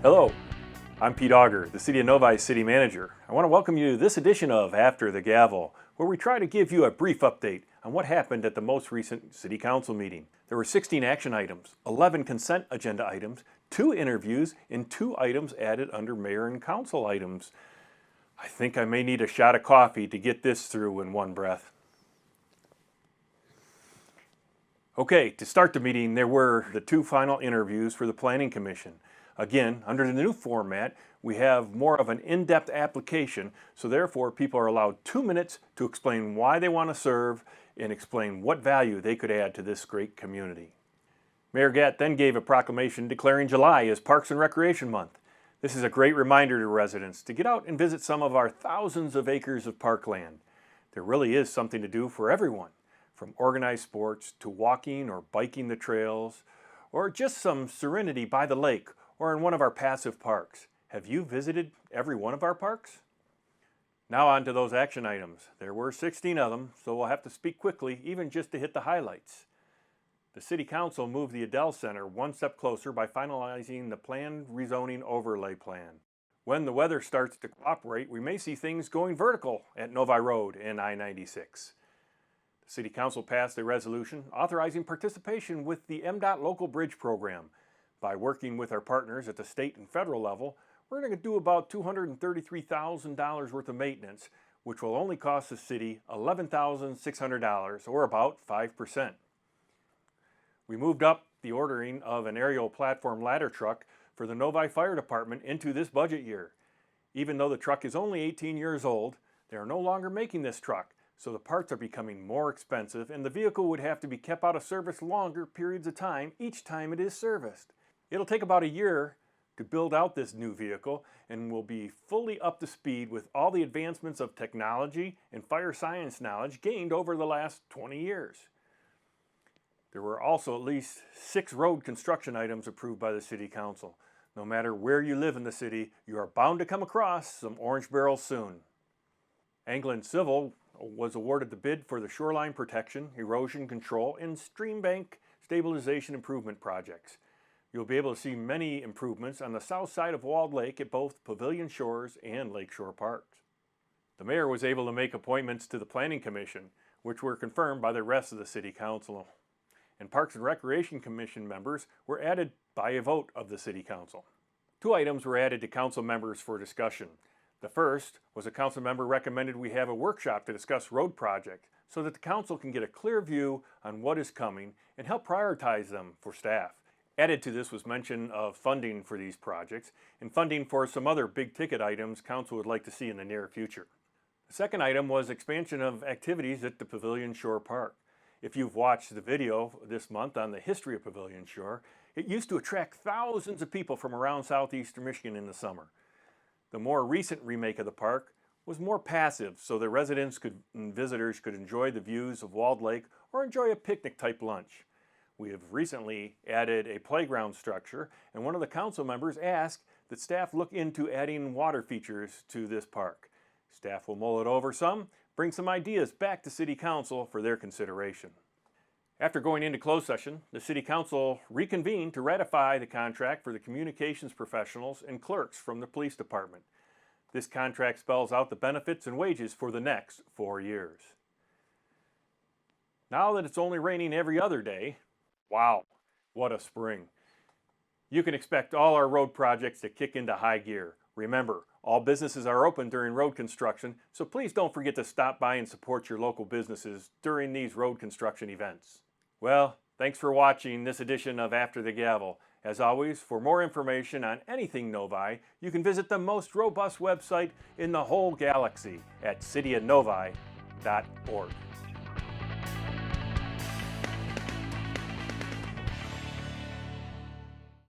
Hello, I'm Pete Auger, the City of Novi City Manager. I want to welcome you to this edition of After the Gavel, where we try to give you a brief update on what happened at the most recent City Council meeting. There were 16 action items, 11 consent agenda items, 2 interviews, and 2 items added under Mayor and Council items. I think I may need a shot of coffee to get this through in one breath. Okay, to start the meeting, there were the 2 final interviews for the Planning Commission. Again, under the new format, we have more of an in-depth application, so therefore people are allowed 2 minutes to explain why they want to serve and explain what value they could add to this great community. Mayor Gatt then gave a proclamation declaring July as Parks and Recreation Month. This is a great reminder to residents to get out and visit some of our thousands of acres of parkland. There really is something to do for everyone, from organized sports to walking or biking the trails, or just some serenity by the lake or in one of our passive parks. Have you visited every one of our parks? Now on to those action items. There were 16 of them, so we'll have to speak quickly, even just to hit the highlights. The City Council moved the Adele Center one step closer by finalizing the planned rezoning overlay plan. When the weather starts to cooperate, we may see things going vertical at Novi Road and I-96. The City Council passed a resolution authorizing participation with the MDOT Local Bridge Program. By working with our partners at the state and federal level, we're going to do about $233,000 worth of maintenance, which will only cost the city $11,600, or about 5%. We moved up the ordering of an aerial platform ladder truck for the Novi Fire Department into this budget year. Even though the truck is only 18 years old, they are no longer making this truck, so the parts are becoming more expensive and the vehicle would have to be kept out of service longer periods of time each time it is serviced. It'll take about a year to build out this new vehicle and will be fully up to speed with all the advancements of technology and fire science knowledge gained over the last 20 years. There were also at least 6 road construction items approved by the City Council. No matter where you live in the city, you are bound to come across some orange barrels soon. Anglin Civil was awarded the bid for the shoreline protection, erosion control, and stream bank stabilization improvement projects. You'll be able to see many improvements on the south side of Walled Lake at both Pavilion Shores and Lakeshore Parks. The mayor was able to make appointments to the Planning Commission, which were confirmed by the rest of the City Council. And Parks and Recreation Commission members were added by a vote of the City Council. 2 items were added to council members for discussion. The first was a council member recommended we have a workshop to discuss road projects so that the council can get a clear view on what is coming and help prioritize them for staff. Added to this was mention of funding for these projects and funding for some other big ticket items council would like to see in the near future. The second item was expansion of activities at the Pavilion Shore Park. If you've watched the video this month on the history of Pavilion Shore, it used to attract thousands of people from around southeastern Michigan in the summer. The more recent remake of the park was more passive, so the residents and visitors could enjoy the views of Walled Lake or enjoy a picnic type lunch. We have recently added a playground structure, and one of the council members asked that staff look into adding water features to this park. Staff will mull it over some, bring some ideas back to City Council for their consideration. After going into closed session, the City Council reconvened to ratify the contract for the communications professionals and clerks from the police department. This contract spells out the benefits and wages for the next 4 years. Now that it's only raining every other day, wow, what a spring. You can expect all our road projects to kick into high gear. Remember, all businesses are open during road construction, so please don't forget to stop by and support your local businesses during these road construction events. Well, thanks for watching this edition of After the Gavel. As always, for more information on anything Novi, you can visit the most robust website in the whole galaxy at cityofnovi.org.